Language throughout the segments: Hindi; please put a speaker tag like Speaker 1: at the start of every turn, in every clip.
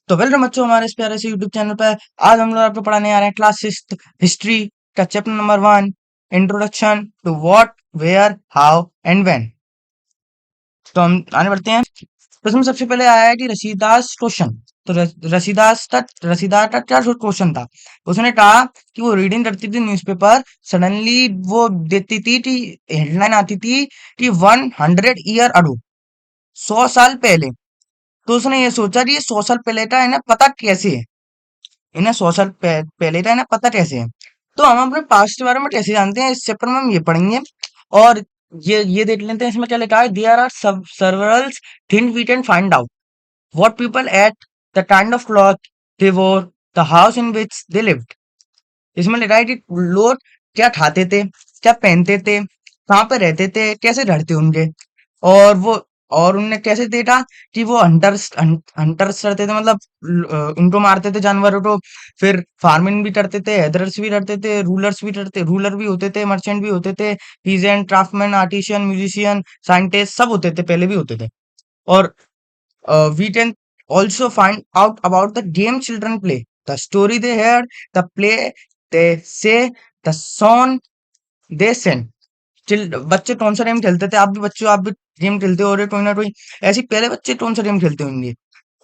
Speaker 1: तो वेलकम बच्चों हमारे इस प्यारे से यूट्यूब चैनल पर। आज हम लोग आपको पढ़ाने आ रहे हैं क्लास सिक्स हिस्ट्री का chapter number 1, introduction to what, where, how and when. तो हम आने बढ़ते हैं। तो इसमें सबसे पहले आया है कि रसीदास क्वेश्चन। तो रसीदास का क्या क्वेश्चन था। उसने कहा कि वो रीडिंग करती थी न्यूज़पेपर, सडनली वो देखती थी कि हेडलाइन आती थी कि 100 ईयर अगो, 100 साल पहले। तो उसने ये सोचा कि ये 100 साल पहले का इन्हें पता कैसे है, इन्हें 100 साल पहले का इन्हें पता कैसे है। तो हम अपने पास्ट के बारे में कैसे जानते हैं, इस चैप्टर में हम ये पढ़ेंगे। और ये देख लेते हैं इसमें क्या लिखा है। There are several things we can find out what people ate, the kind of cloth they wore, the house in which they lived. इसमें लिखा है कि लोग क्या खाते थे, क्या पहनते थे, कहाँ पे रहते थे, कैसे रहते होंगे। और वो और उनने कैसे देखा कि वो हंटर्स करते थे, मतलब उनको मारते थे जानवरों को। फिर फार्मिंग भी करते थे, हेदर्स भी करते थे, रूलर भी होते थे, मर्चेंट भी होते थे, peasant, craftsman, artisan, musician, scientist सब होते थे, पहले भी होते थे। और we can also find out about the game children play, the story they heard, the play they say, the song they sing। बच्चे कौन सा गेम खेलते थे, आप भी बच्चों, आप भी गेम खेलते हो रहे कोई ना कोई। ऐसे ही पहले बच्चे कौन सा गेम खेलते होंगे,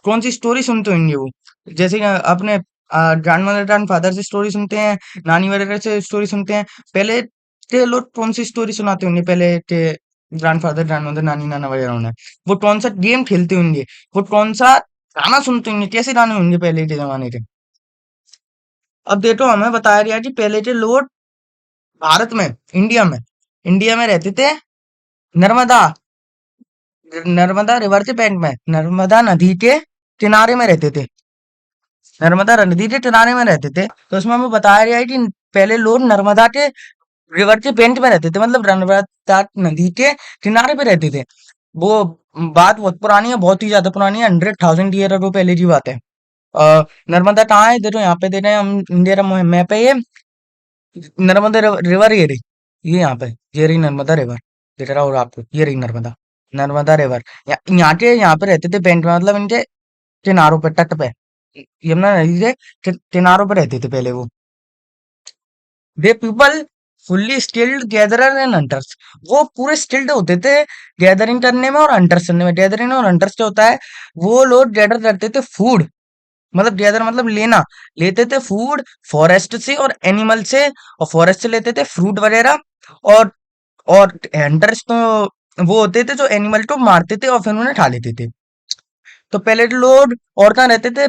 Speaker 1: कौन सी स्टोरी सुनते होंगे वो। जैसे कि अपने ग्रैंड मदर ग्रैंड फादर से स्टोरी सुनते हैं, नानी वगैरह से स्टोरी सुनते हैं। पहले के लोग कौन सी स्टोरी सुनाते होंगे, पहले के ग्रैंडफादर ग्रैंड मदर नानी नाना वगैरह होना। वो कौन सा गेम खेलते होंगे, वो कौन सा गाना सुनते होंगे, कैसे गाने होंगे पहले के जमाने के। अब देखो हमें बताया गया कि पहले के लोग भारत में, इंडिया में रहते थे नर्मदा नर्मदा रिवर के बैंक में, नर्मदा नदी के किनारे में रहते थे, नर्मदा नदी के किनारे में रहते थे। तो उसमें हमें बताया गया है कि पहले लोग नर्मदा के रिवर के पेंट में रहते थे, मतलब नर्मदा नदी के किनारे पे रहते थे। वो बात बहुत पुरानी है, बहुत ही ज्यादा पुरानी है, 100,000 ईयर अगो पहले की बात है। नर्मदा कहाँ है, देखो यहाँ पे दे रहे हैं हम इंडिया का मैप है ये। नर्मदा रिवर ये रही, ये यहाँ पे, ये रही नर्मदा रिवर, दिख रहा होगा आपको, ये रही नर्मदा, नर्मदा रिवर। यहाँ पे रहते थे पेंट में, मतलब इनके किनारों पे, तट पे, यमुना नदी के किनारों पे रहते थे पहले वो। They people fully skilled gatherer and hunters, वो पूरे स्किल्ड होते थे गैदरिंग करने में और हंटर्स करने में। गैदरिंग और हंटर्स क्या होता है, वो लोग गैदर करते थे फूड, मतलब गैदर मतलब लेना, लेते थे फूड फॉरेस्ट से और एनिमल से, और फॉरेस्ट से लेते थे फ्रूट वगैरह। और हंटर्स तो वो होते थे जो एनिमल को मारते थे और फिर उन्हें खा लेते थे। तो पैलेट लोड और कहाँ रहते थे,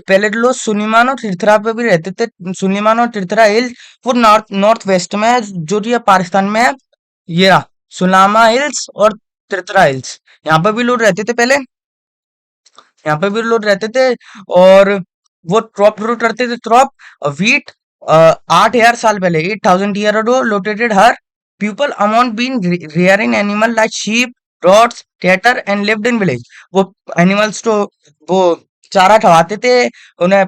Speaker 1: पैलेट लोड सुलीमान और तिरथरा पे भी रहते थे। सुलीमान और तिरथरा हिल्स वो नॉर्थ नॉर्थ वेस्ट में है, जो कि अब पाकिस्तान में है। ये रहा सुलामा हिल्स और तिरथरा हिल्स, यहाँ पे भी लोग रहते थे पहले, यहाँ पे भी लोग रहते थे। और वो क्रॉप ग्रो करते थे, क्रॉप व्हीट। 8,000 साल पहले, 8,000 year ago, located her people amount been rearing animal like sheep, goats, cattle and lived in village। वो एनिमल्स तो वो चारा खवाते थे उन्हें,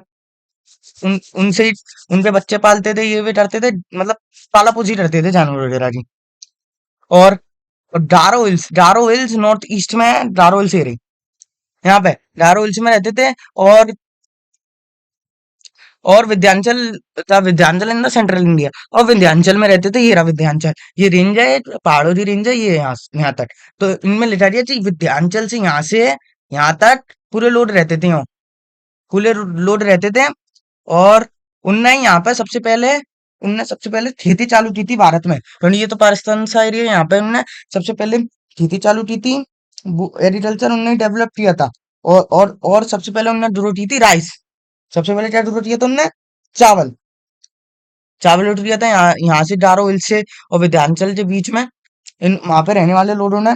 Speaker 1: उनसे ही उनके बच्चे पालते थे, ये भी करते थे, मतलब पाला पूजी करते थे जानवर वगैरह की। और गारो हिल्स नॉर्थ ईस्ट में है, गारो हिल्स एरिया, यहाँ पे गारो हिल्स में रहते थे। और विंध्याचल था, Vindhyachal in the central India, और विंध्याचल में रहते थे। ये रहा विंध्याचल, ये रेंज है, एक पहाड़ों की रेंज है, ये यहाँ तक। तो इनमें लिखा दिया कि विंध्याचल से यहाँ तक पूरे लोग रहते थे, यहाँ पूरे लोग रहते थे। और उनने यहाँ पे सबसे पहले खेती चालू की थी भारत में, क्योंकि ये तो पाकिस्तान सा एरिया है, यहाँ पे उन्होंने सबसे पहले खेती चालू की थी। एग्रीकल्चर उन्होंने डेवलप किया था। और सबसे पहले उन्होंने शुरू की थी राइस। सबसे पहले क्या शुरू किया था उन्होंने, चावल। चावल शुरू किया था यहाँ यहाँ से गारो हिल से और विंध्याचल के बीच में। इन वहां पे रहने वाले लोगों ने,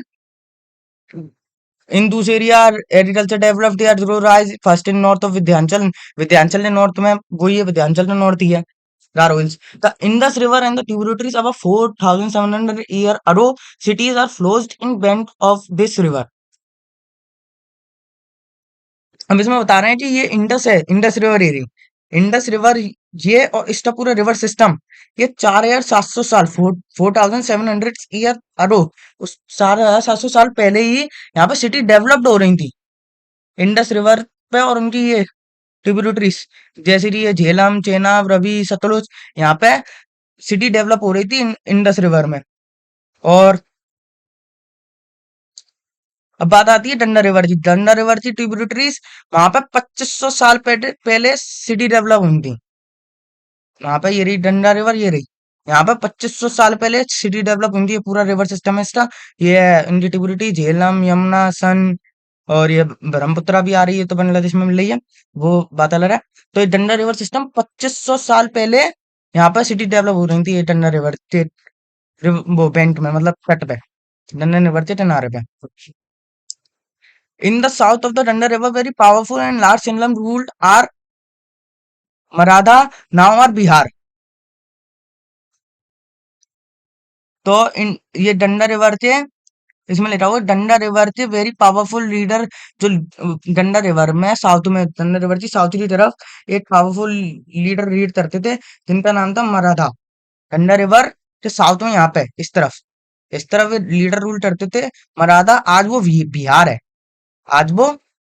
Speaker 1: इन दूस एरिया एग्रीकल्चर डेवलप दिया through rice first in north of Vindhyachal. Vindhyachal ने नॉर्थ में, वही है विंध्याचल ने नॉर्थ ही है, Garo hills. The Indus river and the tributaries अब 4,700 year ago, cities are flows in bend of this river। हम इसमें बता रहे हैं कि ये इंडस है, Indus river area, Indus river, ये और इसका पूरा रिवर सिस्टम, ये 4,700 साल, 4,700 ईयर अगो, उस 4,700 साल पहले ही यहाँ पे सिटी डेवलप्ड हो रही थी। इंडस रिवर पे और उनकी ये ट्रिब्यूटरीज जैसे कि ये झेलम, चेनाब, रवि, सतलुज, यहाँ पे सिटी डेवलप हो रही थी इंडस रिवर में। और अब बात आती है डंडा रिवर की। डंडा रिवर की ट्रिब्यूटरीज वहां पे 2500 साल पहले सिटी डेवलप हुई थी। वहां पे ये रही डंडा रिवर, ये रही। यहाँ पे 2500 साल पहले सिटी डेवलप हुई थी। ये पूरा रिवर सिस्टम है इसका। ये है इनकी ट्रिब्यूटरी झेलम, यमुना, सन, और ये ब्रह्मपुत्रा भी आ रही है तो बांग्लादेश में मिल रही है, वो बात अलग है। तो ये डंडा रिवर सिस्टम 2500 साल पहले यहाँ पर सिटी डेवलप हो रही थी। ये डंडा रिवर के वो बैंक में, मतलब तट पे, डंडा रिवर के किनारे पे। In the south of the Danda River, very powerful and large kingdom ruled are Maratha, now are Bihar. तो इन ये डंडा रिवर थे, इसमें लिखा हुआ है डंडा रिवर थे वेरी पावरफुल लीडर। जो डंडा रिवर में साउथ में, डंडा रिवर की साउथ की तरफ एक पावरफुल लीडर लीड करते थे जिनका नाम था मराठा। डंडा रिवर के साउथ में, यहाँ पे इस तरफ लीडर रूल करते थे मराठा। आज वो बिहार है। आज वो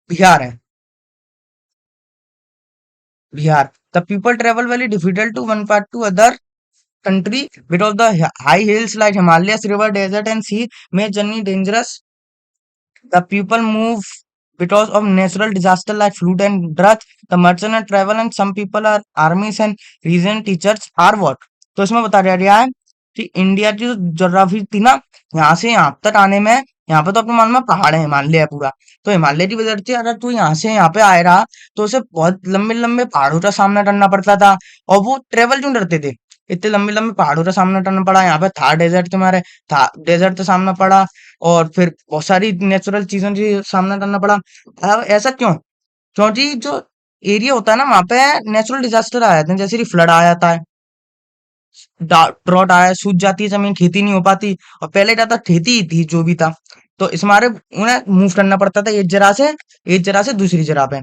Speaker 1: बिहार है, Bihar. The people travel very difficult to one part to other country because the high hills like Himalayas, river, desert, and sea make journey dangerous. The people move because of natural disaster like flood and drought. The merchant and travel and some people are armies and region teachers are what? तो इसमें बता रहा है कि इंडिया की जो ज्योग्राफी थी ना, यहाँ से यहाँ तक आने में, यहाँ पे तो अपने मालूम है पहाड़ है, हिमालय है पूरा। तो हिमालय की वजह से अगर तू यहाँ से यहाँ पे आए रहा तो उसे बहुत लंबे लंबे पहाड़ों का सामना करना पड़ता था। और वो ट्रेवल क्यों करते थे? इतने लंबे लंबे पहाड़ों का सामना करना पड़ा। यहाँ पे थार डेजर्ट के मारे था डेजर्ट का सामना पड़ा। और फिर बहुत सारी नेचुरल चीजों का सामना करना पड़ा। अब ऐसा क्यों? क्योंकि जो एरिया होता है ना, वहां पे नेचुरल डिजास्टर आ जाते हैं, जैसे कि फ्लड आ जाता है, ड्रॉट आया, सूख जाती है जमीन, खेती नहीं हो पाती। और पहले क्या था, खेती ही थी जो भी था। तो इस मारे उन्हें मूव करना पड़ता था एक जगह से दूसरी जगह पे।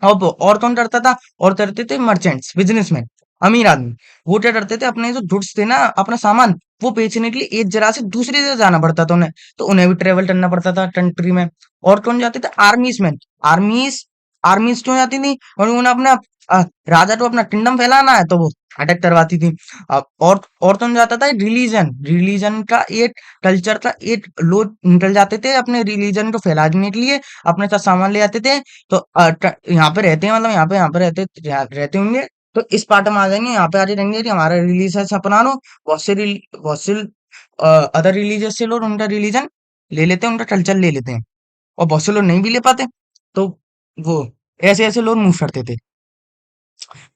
Speaker 1: और कौन करता था? और करते थे मर्चेंट्स, बिजनेसमैन, अमीर आदमी। वो क्या करते थे, अपने जो गुड्स थे ना, अपना सामान, वो बेचने के लिए एक जगह से दूसरी जगह जाना पड़ता था उन्हें। तो उन्हें भी ट्रेवल करना पड़ता था कंट्री में। और कौन जाते थे? आर्मीज मैन। आर्मीज आर्मीज क्यों जाती थी? और उन्हें अपना राजा को अपना किंगडम फैलाना है तो वो अटैक करवाती थी। और कौन जाता था? रिलीजन रिलीजन का एक कल्चर का एक लोग निकल जाते थे अपने रिलीजन को फैलाने के लिए, अपने साथ सामान ले जाते थे। तो यहाँ पे रहते हैं, मतलब यहाँ पे रहते होंगे। तो इस पार्ट में आ जाएंगे, यहाँ पे आ जाएंगे कि हमारा रिलीजन अपना लो। बहुत से अदर रिलीजियस से लोग उनका रिलीजन ले लेते हैं, उनका कल्चर ले लेते हैं। और बहुत से लोग नहीं भी ले पाते। तो वो ऐसे ऐसे लोग मूव करते थे।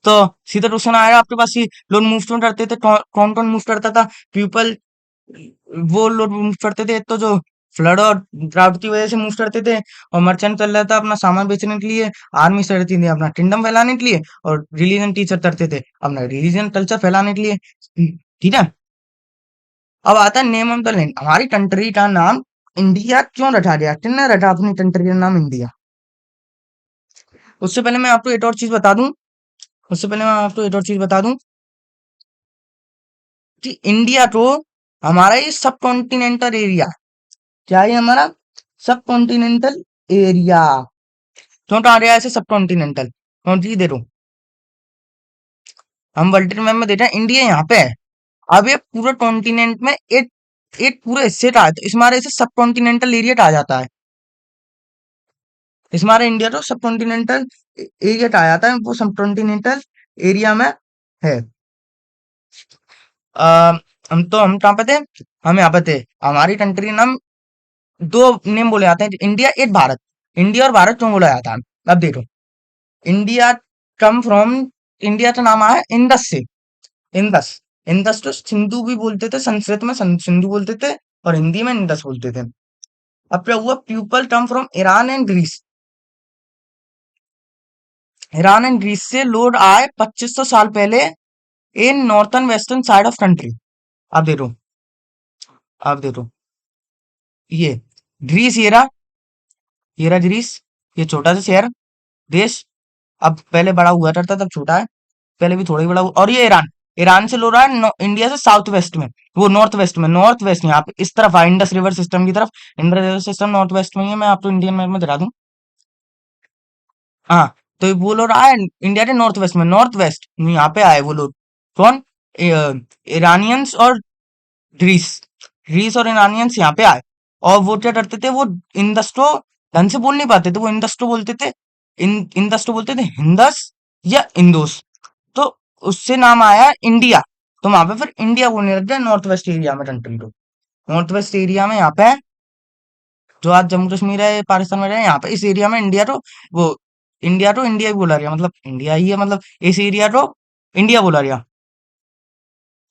Speaker 1: तो सीधा क्वेश्चन आएगा आपके पास कि लोग मूव क्यों करते थे, कौन कौन मूव करता था? पीपल, वो लोग मूव करते थे, एक तो जो फ्लड और ड्राउट की वजह से मूव करते थे। और मर्चेंट चल रहा था अपना सामान बेचने के लिए। आर्मी चलती थी अपना किंगडम फैलाने के लिए। और रिलीजन टीचर करते थे अपना रिलीजन कल्चर फैलाने के लिए। ठीक है। अब आता है नेम ऑफ द लैंड। हमारी कंट्री का नाम इंडिया क्यों रखा गया? किसने रखा अपनी कंट्री का नाम इंडिया? उससे पहले मैं आपको एक और चीज बता दूं उससे पहले मैं आपको एक और चीज बता दूं कि इंडिया को, हमारा ये सब कॉन्टिनेंटल एरिया, क्या है हमारा सब कॉन्टिनेंटल एरिया, क्यों कहा गया ऐसे सब कॉन्टिनेंटल? क्योंकि देखो, हम वर्ल्ड मैप में देख रहे हैं, इंडिया यहाँ पे है। अब ये पूरे कॉन्टिनेंट में एक एक पूरे हिस्से का है, तो इसमारे इसे सब कॉन्टिनेंटल एरिया कहा जाता है। इसमारे इंडिया को सब कॉन्टिनेंटल एरिया कहा जाता है, वो सब कॉन्टिनेंटल एरिया में है। आ, हम कहाँ पे थे? हम यहाँ पे थे। हमारी कंट्री नाम, दो नेम बोले जाते हैं, इंडिया, एक भारत। इंडिया और भारत क्यों बोला जाता है? अब देखो, इंडिया कम फ्रॉम, इंडिया का नाम आया इंडस से। इंडस इंडस तो सिंधु भी बोलते थे, संस्कृत में सिंधु बोलते थे, और हिंदी में इंडस बोलते थे। अब क्या हुआ? People come from Iran and Greece. Iran and Greece से लोग आए 2500 साल पहले in northern western side of country. अब देखो, अब देखो, ये ग्रीस, ये रहा ग्रीस, ये छोटा सा शहर, देश। अब पहले बड़ा हुआ करता, तब छोटा है। पहले भी थोड़ा ही बड़ा हुआ। और ये ईरान, ईरान से लो रहा है इंडिया से साउथ वेस्ट में, वो नॉर्थ वेस्ट में, यहाँ पे इस तरफ है इंडस रिवर सिस्टम की तरफ। Indus river system north west में ही है। मैं आपको इंडियन मैप में दिखा दूं। हाँ, तो वो लोग आए इंडिया के नॉर्थ वेस्ट में, नॉर्थ वेस्ट यहाँ पे आए वो लोग। कौन? ईरानियंस और ग्रीस, ग्रीस और ईरानियंस यहाँ पे आए। और वो क्या करते थे, वो इंदस्तो ढंग से बोल नहीं पाते थे, वो इंदस्तो बोलते थे, इंदस्तो बोलते थे, हिंदस या इंदोस। तो उससे नाम आया इंडिया। तो वहां पे फिर इंडिया बोलने लग गया नॉर्थ वेस्ट एरिया में, कंट्री को। नॉर्थ वेस्ट एरिया में यहाँ पे जो आज जम्मू कश्मीर है, पाकिस्तान में रहे, यहाँ पे इस एरिया में इंडिया तो वो इंडिया तो इंडिया ही बोला रहा, मतलब इंडिया ही है, मतलब इस एरिया तो इंडिया बोला रहा,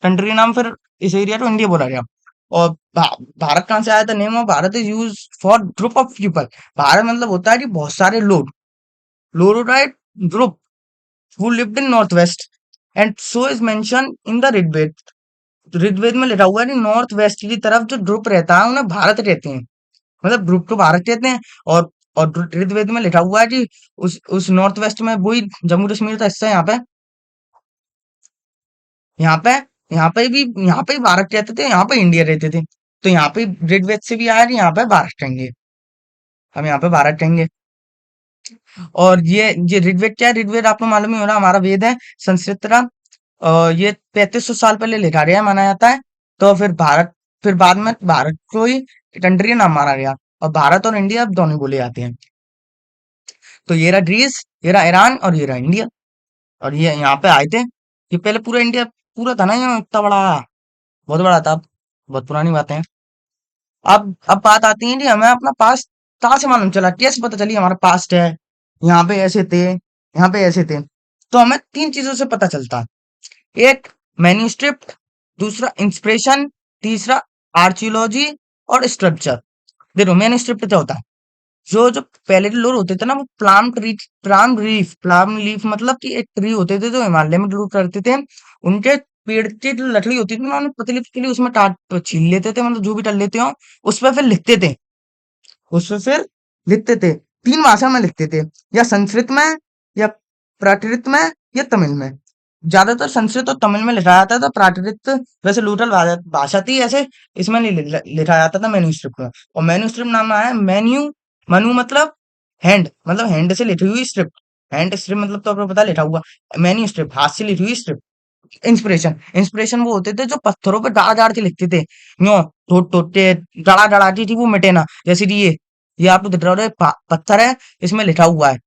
Speaker 1: कंट्री नाम फिर इस एरिया को इंडिया बोला गया। और भारत कहाँ से आया था? Name of Bharat is use for group of people. Bharat मतलब होता है कि बहुत सारे लोग, लोरोटाइट group who lived in north west and so is mention in the Rigveda. Rigveda में लिखा हुआ है कि नॉर्थ वेस्ट की तरफ जो ग्रुप रहता है उन्हें भारत कहते हैं, मतलब ग्रुप को भारत कहते हैं। और ऋग्वेद में लिखा हुआ है कि उस नॉर्थ वेस्ट में वही जम्मू कश्मीर का हिस्सा है। यहाँ पे यहाँ पे भी भारत कहते थे, यहाँ पे इंडिया रहते थे। तो यहाँ पे ऋग्वेद से भी आया कि यहाँ पे भारत कहेंगे, हम यहाँ पे भारत कहेंगे। और ये ऋग्वेद क्या है? ऋग्वेद आपको मालूम ही होगा, हमारा वेद है संस्कृत का। ये 3500 साल पहले लिखा गया है, माना जाता है। तो फिर बाद में भारत को ही कंट्री नाम मारा गया, और भारत और इंडिया अब दोनों बोले जाते हैं। तो ये रहा ग्रीस, ये रहा ईरान, और ये रहा इंडिया। और ये यहाँ पे आए थे। ये पहले पूरा इंडिया पूरा था ना, ये इतना बड़ा, बहुत बड़ा था। बहुत पुरानी बातें हैं। अब बात आती है कि हमें अपना पास्ट कहाँ से मालूम चला, कैसे पता चली हमारा पास्ट है, यहाँ पे ऐसे थे, यहाँ पे ऐसे थे। तो हमें तीन चीजों से पता चलता है। एक मैन्युस्क्रिप्ट, दूसरा इंस्पिरेशन, तीसरा आर्कियोलॉजी और स्ट्रक्चर। देखो मैन्युस्क्रिप्ट क्या होता है? जो जो पहले के लोग होते थे ना, वो प्लाम लीफ मतलब कि एक ट्री होते थे जो हिमालय में ग्रो करते थे। उनके पेड़ की जो लकड़ी होती थी ना, उन्हें पतली पतली उसमें काट छील लेते थे, मतलब जो भी कर लेते हो, उस पर फिर लिखते थे, उस पे फिर लिखते थे। तीन भाषा में लिखते थे, या संस्कृत में, या प्राकृत में, या तमिल में। ज्यादातर संस्कृत और तमिल में लिखा जाता था। प्राकृत वैसे लोकल भाषा थी, ऐसे इसमें नहीं लिखा जाता था मैन्यूस्क्रिप्ट में। और मैन्यूस्क्रिप्ट नाम आया मनु मतलब हैंड से लिखी हुई स्क्रिप्ट। हैंड स्क्रिप्ट मतलब तो आपको पता, लिखा हुआ। मैन्यूस्क्रिप्ट हाथ से लिखी हुई स्क्रिप्ट। इंस्पिरेशन वो होते थे जो पत्थरों पे गाड़ गाड़ के लिखते थे, यूं ठोट ठोट के, गड़ा गड़ाती थी वो मिटे ना। जैसे कि ये आपको दिख रहा होगा, पत्थर है, इसमें लिखा हुआ है,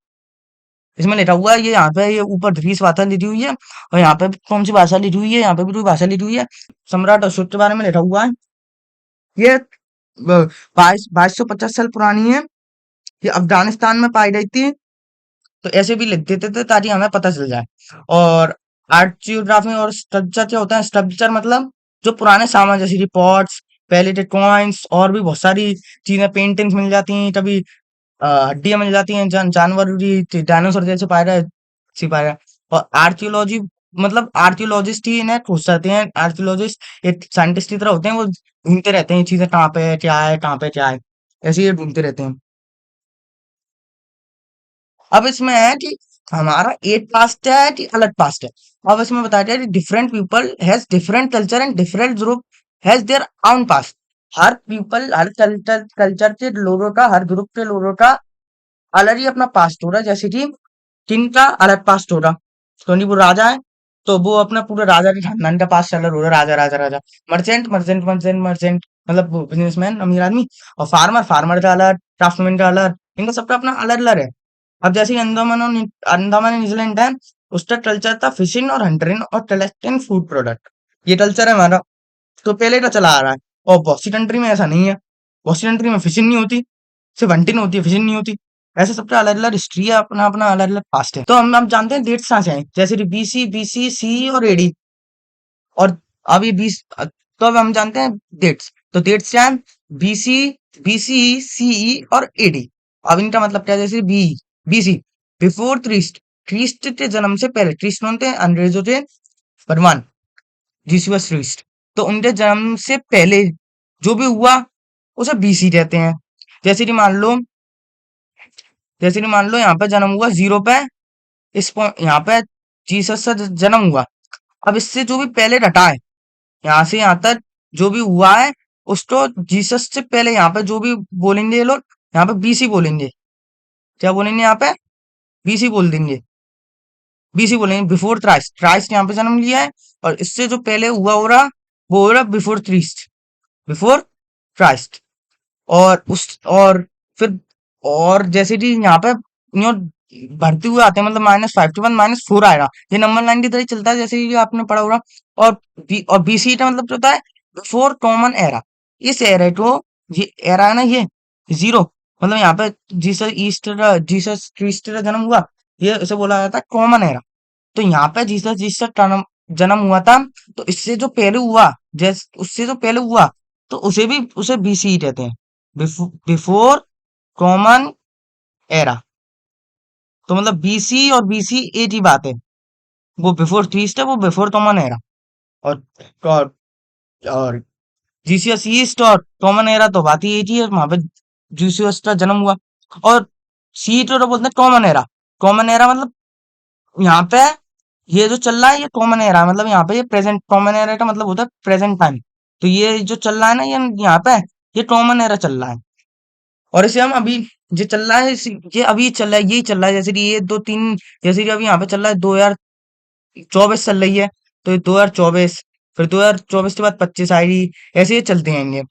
Speaker 1: इसमें लिखा हुआ है, ये यहाँ पे ये ऊपर ग्रीस भाषा लिखी हुई है, और यहाँ पे भी कौन सी भाषा लिखी हुई है, यहाँ पे भी कोई भाषा लिखी हुई है। सम्राट अशोक के बारे में लिखा हुआ है। ये 2250 साल पुरानी है। ये अफगानिस्तान में पाई गई थी। तो ऐसे भी लिख देते थे ताकि हमें पता चल जाए। और आर्ट जियोग्राफी और स्ट्रक्चर क्या होता है? स्ट्रक्चर मतलब जो पुराने सामान, जैसे कि पॉट्स, पहले के कॉइन्स, और भी बहुत सारी चीजें, पेंटिंग्स मिल जाती हैं कभी, हड्डियां मिल जाती हैं, जानवर की, डायनासोर जैसे पाया गया, छिपाया गया। और आर्कियोलॉजी मतलब आर्कियोलॉजिस्ट ही इन्हें खोज सकते हैं। आर्कियोलॉजिस्ट एक साइंटिस्ट की तरह होते हैं, वो ढूंढते रहते हैं ये चीजें कहाँ पे है, क्या है, कहाँ पे क्या है, ऐसे ही ढूंढते रहते हैं। अब इसमें है कि हमारा एक पास्ट है कि अलग पास्ट है। अब इसमें बताया गया कि different people has different culture and different group has their own past. Her people, her culture के लोगों का, हर ग्रुप के लोगों का अलग ही अपना पास्ट होगा। जैसे कि किंग का अलग पास्ट होगा, क्योंकि वो राजा है, तो वो अपना पूरा राजा के खानदान का पास्ट अलग होगा, राजा राजा राजा। मर्चेंट मतलब बिजनेसमैन, अमीर आदमी। और फार्मर का अलग, क्राफ्टमैन का अलग, इनका सबका अपना अलग अलग है। अब जैसे कि अंडमान एंड न्यूजीलैंड है, उसका कल्चर था फिशिंग और हंटरिंग और कलेक्टिंग फूड प्रोडक्ट। ये कल्चर है हमारा, तो पहले का चला आ रहा है। और बहुत सी कंट्री में ऐसा नहीं है, बहुत सी कंट्री में फिशिंग नहीं होती, सिर्फ हंटिंग होती है, फिशिंग नहीं होती। ऐसे सबका अलग अलग हिस्ट्री है, अपना अपना अलग अलग पास्ट है। तो हम अब जानते हैं डेट्स कहाँ से आए, जैसे कि बीसी, सी और एडी। और अब ये तो अब हम जानते हैं डेट्स। तो डेट्स क्या है? बीसी, सीई और एडी। अब इनका मतलब क्या है? जैसे बीसी, बिफोर क्रिस्ट, क्रिस्ट के जन्म से पहले। क्रिस्ट कौन थे? अंग्रेजों के भगवान, जीसस क्रिस्ट। तो उनके जन्म से पहले जो भी हुआ उसे बीसी कहते हैं। जैसे कि मान लो यहाँ पे जन्म हुआ जीरो पे, यहाँ पे जीसस से जन्म हुआ। अब इससे जो भी पहले घटा है, यहाँ से यहाँ तक जो भी हुआ है, उसको जीसस से पहले यहाँ पे जो भी बोलेंगे ये लोग, यहाँ पे बीसी बोलेंगे। क्या बोलेंगे यहाँ पे? बीसी बोल देंगे, बीसी बोलेंगे, बिफोर थ्राइस्ट। थ्राइस्ट यहाँ पे जन्म लिया है, और इससे जो पहले हुआ हो रहा वो हो रहा बिफोर थ्रीस्ट, बिफोर क्राइस्ट। और फिर और जैसे कि यहाँ पे न्यू बढ़ते हुए आते हैं, मतलब -5 के बाद -4 आएगा। ये नंबर लाइन की तरह ही चलता है, जैसे कि आपने पढ़ा होगा। और बीसी का मतलब क्या होता है? Before common era. इस एरा को, ये एरा है ना, ये जीरो, मतलब यहाँ पे जीसस क्रिस्ट का जन्म हुआ, ये इसे बोला जाता है कॉमन एरा। तो यहाँ पे जीसस जिसका जन्म हुआ था, तो इससे जो पहले हुआ, उससे जो पहले हुआ, तो उसे बीसी कहते हैं, बिफोर कॉमन एरा। तो मतलब बीसी और बीसी एक ही बात है। वो बिफोर थ्रीस्ट है, वो बिफोर कॉमन एरा। और और, और जीसीएस ईस्ट और कॉमन एरा तो बात ही एक ही है, वहां पे जीसीएस का जन्म हुआ। और सी तो बोलते हैं कॉमन एरा। कॉमन एरा मतलब यहाँ पे ये जो चल रहा है, ये कॉमन एरा, मतलब यहाँ पे ये प्रेजेंट, कॉमन एरा का मतलब होता है प्रेजेंट टाइम। तो ये जो चल रहा है ना, ये यहाँ पे ये कॉमन एरा चल रहा है। और इसे हम अभी, ये चल रहा है, ये अभी चल रहा है, यही चल रहा है। जैसे कि ये दो तीन, जैसे कि अभी यहाँ पे चल रहा है 2024 चल रही है, तो ये 2024, फिर 2024 के बाद 25 आएगी, ऐसे ये चलते रहेंगे।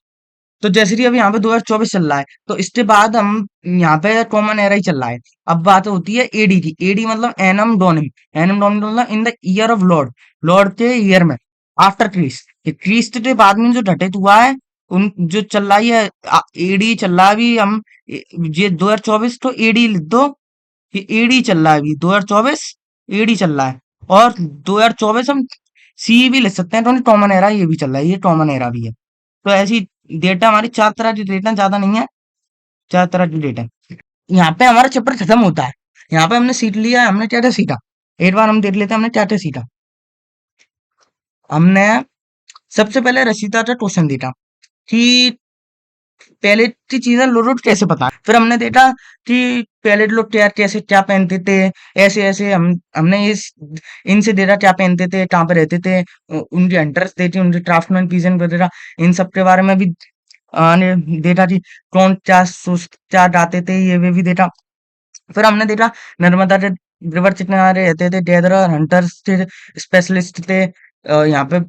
Speaker 1: तो जैसे कि अभी यहाँ पे 2024 चल रहा है, तो इसके बाद हम यहाँ पे कॉमन एरा ही चल रहा है। अब बात होती है एडी की। एडी मतलब एनम डोनिम। एनम डोनिम मतलब in the year of Lord, Lord के ईयर में, आफ्टर क्रिस्ट। ये क्रिस्ट के बाद में जो घटित हुआ है, उन जो चल रहा है, एडी चल रहा है अभी। हम ये 2024 तो एडी लिख दो, ये एडी चल रहा है अभी 2024, एडी चल रहा है। और 2024 हम सी भी लिख सकते हैं, तो कॉमन एरा ये भी चल रहा है, ये कॉमन एरा भी है। तो ऐसी डेटा हमारी 4 तरह की डेटा, ज्यादा नहीं है, 4 तरह की डेटा। यहाँ पे हमारा चैप्टर खत्म होता है। यहाँ पे हमने सीख लिया, हमने क्या क्या सीखा, एक बार हम देख लेते हैं हमने क्या क्या सीखा। हमने सबसे पहले रसीदा का क्वेश्चन देखा कि पहले की चीजें लोग कैसे पता। फिर हमने देखा कि पहले लोग क्या कैसे क्या पहनते थे, ऐसे ऐसे हमने इस इनसे देखा क्या पहनते थे, कहाँ पे रहते थे, उनकी हंटर्स देखी, उनके क्राफ्टमैन पीजन वगैरह, इन सब के बारे में भी ने देखा कि कौन क्या सोच क्या गाते थे, ये वे भी देखा। फिर हमने देखा नर्मदा के रिवर किनारे रहते थे गैदरर, हंटर्स थे, स्पेशलिस्ट थे। यहाँ पे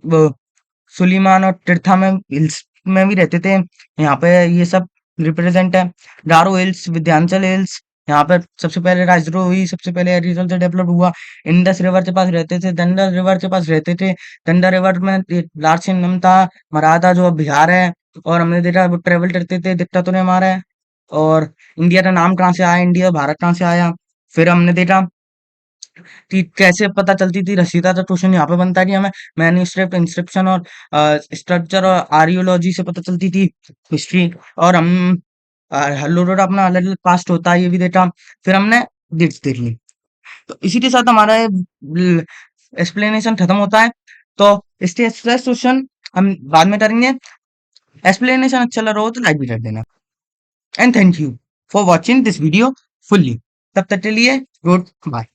Speaker 1: सुलीमान और तीर्था में हिल्स में भी रहते थे। यहाँ पे ये सब रिप्रेजेंट है। गारो हिल्स, विंध्याचल हिल्स, यहाँ पे सबसे पहले राजद्रोह हुई, सबसे पहले एग्रीकल्चर डेवलप हुआ। इंडस रिवर के पास रहते थे, गंगा रिवर के पास रहते थे। गंगा रिवर में एक लार्ज सिंगम था, मराठा जो अब बिहार है। और हमने देखा वो ट्रेवल करते थे, दिक्कत उन्हें मारा है। और इंडिया का नाम कहाँ से आया, इंडिया भारत कहाँ से आया। फिर हमने देखा कि कैसे पता चलती थी रसीदा का क्वेश्चन यहाँ पे बनता है कि हमें मैन्युस्क्रिप्ट, इंस्क्रिप्शन और स्ट्रक्चर और आर्कियोलॉजी से पता चलती थी, हिस्ट्री। और हम हेलो रोड अपना अलग अलग पास्ट होता है, ये भी देखा। फिर हमने डेट्स देख ली। तो इसी के साथ हमारा एक्सप्लेनेशन खत्म होता है। तो इसके एक्सरसाइज क्वेश्चन हम बाद में करेंगे। एक्सप्लेनेशन अच्छा लग रहा हो तो लाइक भी कर देना। And thank you for watching this video fully. तब तक के लिए गुड बाय।